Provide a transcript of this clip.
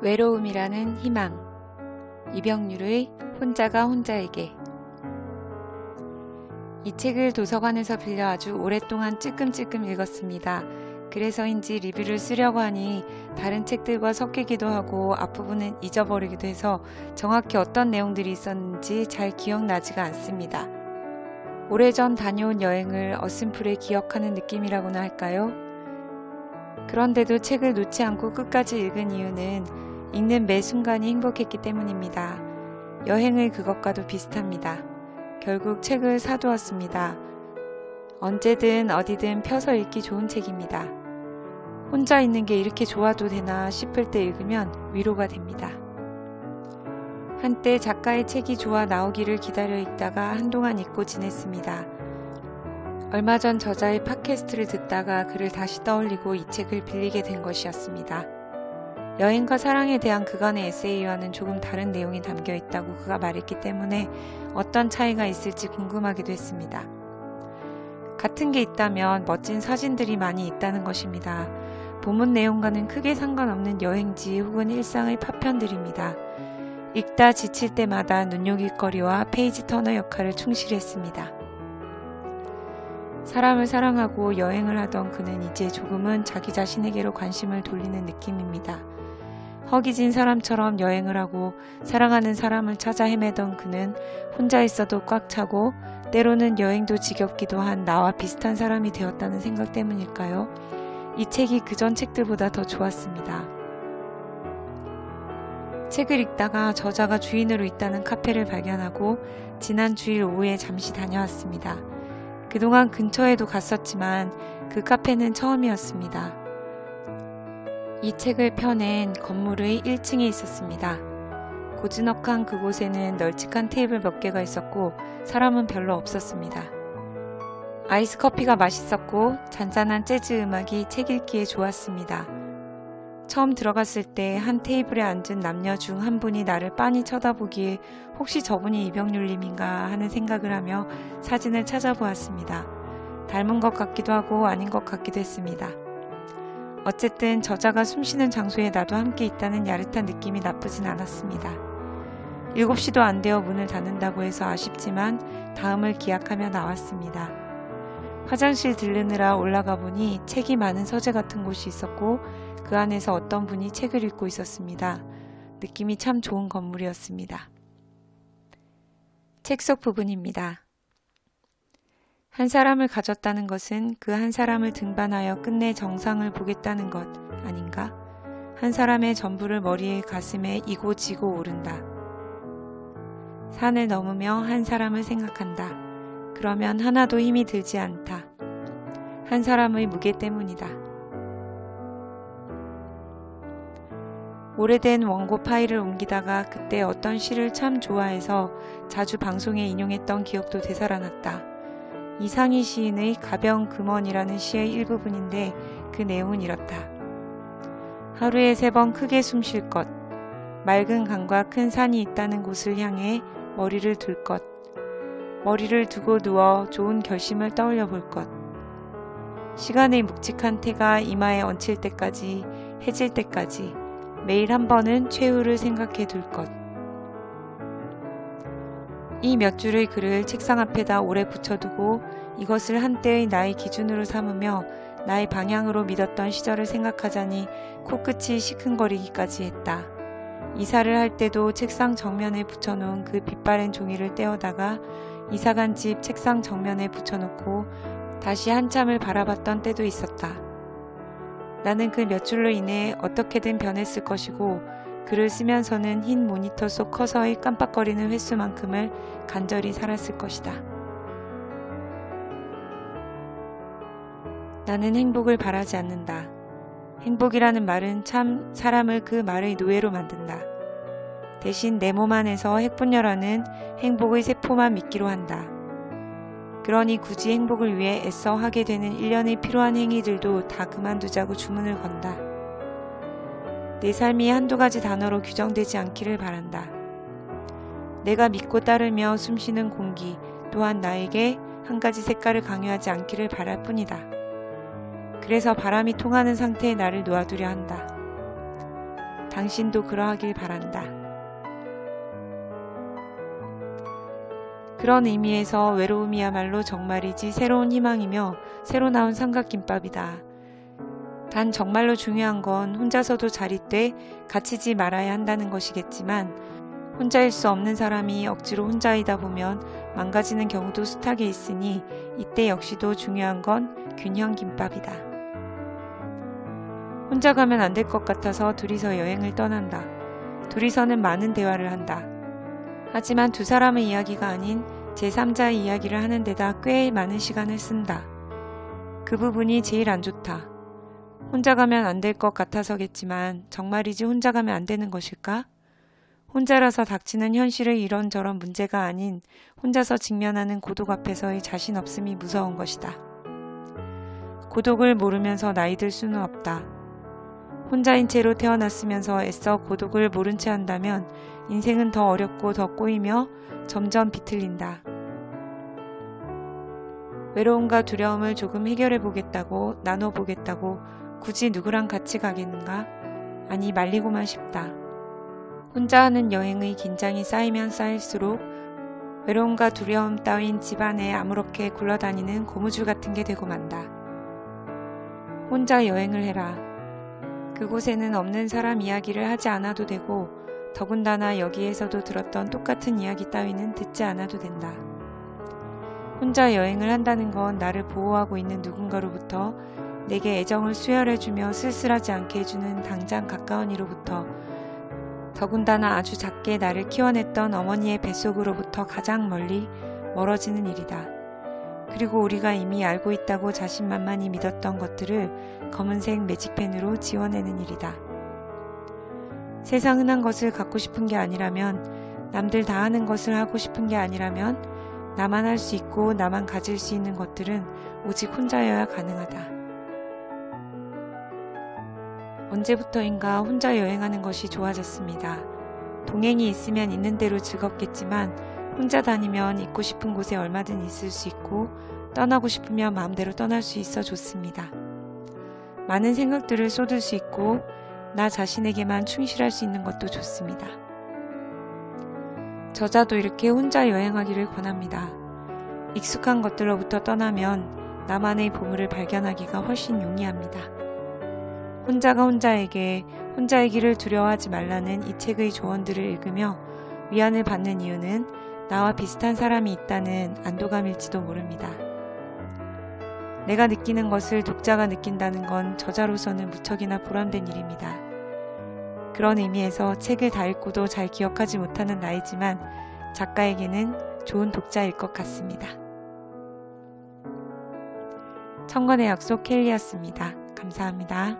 외로움이라는 희망. 이병률의 혼자가 혼자에게. 이 책을 도서관에서 빌려 아주 오랫동안 찔끔찔끔 읽었습니다. 그래서인지 리뷰를 쓰려고 하니 다른 책들과 섞이기도 하고 앞부분은 잊어버리기도 해서 정확히 어떤 내용들이 있었는지 잘 기억나지가 않습니다. 오래전 다녀온 여행을 어슴푸레 기억하는 느낌이라고나 할까요? 그런데도 책을 놓지 않고 끝까지 읽은 이유는 읽는 매 순간이 행복했기 때문입니다. 여행의 그것과도 비슷합니다. 결국 책을 사두었습니다. 언제든 어디든 펴서 읽기 좋은 책입니다. 혼자 있는 게 이렇게 좋아도 되나 싶을 때 읽으면 위로가 됩니다. 한때 작가의 책이 좋아 나오기를 기다려 읽다가 한동안 잊고 지냈습니다. 얼마 전 저자의 팟캐스트를 듣다가 그를 다시 떠올리고 이 책을 빌리게 된 것이었습니다. 여행과 사랑에 대한 그간의 에세이와는 조금 다른 내용이 담겨 있다고 그가 말했기 때문에 어떤 차이가 있을지 궁금하기도 했습니다. 같은 게 있다면 멋진 사진들이 많이 있다는 것입니다. 본문 내용과는 크게 상관없는 여행지 혹은 일상의 파편들입니다. 읽다 지칠 때마다 눈요깃거리와 페이지 터너 역할을 충실히 했습니다. 사람을 사랑하고 여행을 하던 그는 이제 조금은 자기 자신에게로 관심을 돌리는 느낌입니다. 허기진 사람처럼 여행을 하고 사랑하는 사람을 찾아 헤매던 그는 혼자 있어도 꽉 차고 때로는 여행도 지겹기도 한 나와 비슷한 사람이 되었다는 생각 때문일까요? 이 책이 그전 책들보다 더 좋았습니다. 책을 읽다가 저자가 주인으로 있다는 카페를 발견하고 지난 주일 오후에 잠시 다녀왔습니다. 그동안 근처에도 갔었지만 그 카페는 처음이었습니다. 이 책을 펴낸 건물의 1층에 있었습니다. 고즈넉한 그곳에는 널찍한 테이블 몇 개가 있었고 사람은 별로 없었습니다. 아이스 커피가 맛있었고 잔잔한 재즈 음악이 책 읽기에 좋았습니다. 처음 들어갔을 때 한 테이블에 앉은 남녀 중 한 분이 나를 빤히 쳐다보기에 혹시 저분이 이병률님인가 하는 생각을 하며 사진을 찾아보았습니다. 닮은 것 같기도 하고 아닌 것 같기도 했습니다. 어쨌든 저자가 숨쉬는 장소에 나도 함께 있다는 야릇한 느낌이 나쁘진 않았습니다. 7시도 안 되어 문을 닫는다고 해서 아쉽지만 다음을 기약하며 나왔습니다. 화장실 들르느라 올라가 보니 책이 많은 서재 같은 곳이 있었고 그 안에서 어떤 분이 책을 읽고 있었습니다. 느낌이 참 좋은 건물이었습니다. 책 속 부분입니다. 한 사람을 가졌다는 것은 그 한 사람을 등반하여 끝내 정상을 보겠다는 것 아닌가? 한 사람의 전부를 머리에 가슴에 이고 지고 오른다. 산을 넘으며 한 사람을 생각한다. 그러면 하나도 힘이 들지 않다. 한 사람의 무게 때문이다. 오래된 원고 파일을 옮기다가 그때 어떤 시를 참 좋아해서 자주 방송에 인용했던 기억도 되살아났다. 이상희 시인의 가벼운 금원이라는 시의 일부분인데 그 내용은 이렇다. 하루에 3번 크게 숨 쉴 것, 맑은 강과 큰 산이 있다는 곳을 향해 머리를 둘 것, 머리를 두고 누워 좋은 결심을 떠올려 볼 것, 시간의 묵직한 태가 이마에 얹힐 때까지, 해질 때까지 매일 한 번은 최후를 생각해 둘 것. 이 몇 줄의 글을 책상 앞에다 오래 붙여두고 이것을 한때의 나의 기준으로 삼으며 나의 방향으로 믿었던 시절을 생각하자니 코끝이 시큰거리기까지 했다. 이사를 할 때도 책상 정면에 붙여놓은 그 빛바랜 종이를 떼어다가 이사간 집 책상 정면에 붙여놓고 다시 한참을 바라봤던 때도 있었다. 나는 그 몇 줄로 인해 어떻게든 변했을 것이고 글을 쓰면서는 흰 모니터 속 커서의 깜빡거리는 횟수만큼을 간절히 살았을 것이다. 나는 행복을 바라지 않는다. 행복이라는 말은 참 사람을 그 말의 노예로 만든다. 대신 내 몸 안에서 핵분열하는 행복의 세포만 믿기로 한다. 그러니 굳이 행복을 위해 애써 하게 되는 일련의 필요한 행위들도 다 그만두자고 주문을 건다. 내 삶이 한두 가지 단어로 규정되지 않기를 바란다. 내가 믿고 따르며 숨쉬는 공기 또한 나에게 한 가지 색깔을 강요하지 않기를 바랄 뿐이다. 그래서 바람이 통하는 상태에 나를 놓아두려 한다. 당신도 그러하길 바란다. 그런 의미에서 외로움이야말로 정말이지 새로운 희망이며 새로 나온 삼각김밥이다. 단 정말로 중요한 건 혼자서도 잘 있되 갇히지 말아야 한다는 것이겠지만 혼자일 수 없는 사람이 억지로 혼자이다 보면 망가지는 경우도 숱하게 있으니 이때 역시도 중요한 건 균형김밥이다. 혼자 가면 안 될 것 같아서 둘이서 여행을 떠난다. 둘이서는 많은 대화를 한다. 하지만 두 사람의 이야기가 아닌 제3자의 이야기를 하는 데다 꽤 많은 시간을 쓴다. 그 부분이 제일 안 좋다. 혼자 가면 안 될 것 같아서겠지만 정말이지 혼자 가면 안 되는 것일까? 혼자라서 닥치는 현실의 이런저런 문제가 아닌 혼자서 직면하는 고독 앞에서의 자신 없음이 무서운 것이다. 고독을 모르면서 나이 들 수는 없다. 혼자인 채로 태어났으면서 애써 고독을 모른 채 한다면 인생은 더 어렵고 더 꼬이며 점점 비틀린다. 외로움과 두려움을 조금 해결해 보겠다고 나눠보겠다고 굳이 누구랑 같이 가겠는가? 아니 말리고만 싶다. 혼자 하는 여행의 긴장이 쌓이면 쌓일수록 외로움과 두려움 따윈 집안에 아무렇게 굴러다니는 고무줄 같은 게 되고 만다. 혼자 여행을 해라. 그곳에는 없는 사람 이야기를 하지 않아도 되고 더군다나 여기에서도 들었던 똑같은 이야기 따위는 듣지 않아도 된다. 혼자 여행을 한다는 건 나를 보호하고 있는 누군가로부터 내게 애정을 수혈해주며 쓸쓸하지 않게 해주는 당장 가까운 이로부터 더군다나 아주 작게 나를 키워냈던 어머니의 뱃속으로부터 가장 멀리 멀어지는 일이다. 그리고 우리가 이미 알고 있다고 자신만만히 믿었던 것들을 검은색 매직펜으로 지워내는 일이다. 세상 흔한 것을 갖고 싶은 게 아니라면, 남들 다 하는 것을 하고 싶은 게 아니라면 나만 할 수 있고 나만 가질 수 있는 것들은 오직 혼자여야 가능하다. 언제부터인가 혼자 여행하는 것이 좋아졌습니다. 동행이 있으면 있는 대로 즐겁겠지만 혼자 다니면 있고 싶은 곳에 얼마든 있을 수 있고 떠나고 싶으면 마음대로 떠날 수 있어 좋습니다. 많은 생각들을 쏟을 수 있고 나 자신에게만 충실할 수 있는 것도 좋습니다. 저자도 이렇게 혼자 여행하기를 권합니다. 익숙한 것들로부터 떠나면 나만의 보물을 발견하기가 훨씬 용이합니다. 혼자가 혼자이기를 두려워하지 말라는 이 책의 조언들을 읽으며 위안을 받는 이유는 나와 비슷한 사람이 있다는 안도감일지도 모릅니다. 내가 느끼는 것을 독자가 느낀다는 건 저자로서는 무척이나 보람된 일입니다. 그런 의미에서 책을 다 읽고도 잘 기억하지 못하는 나이지만 작가에게는 좋은 독자일 것 같습니다. 청건의 약속 켈리였습니다. 감사합니다.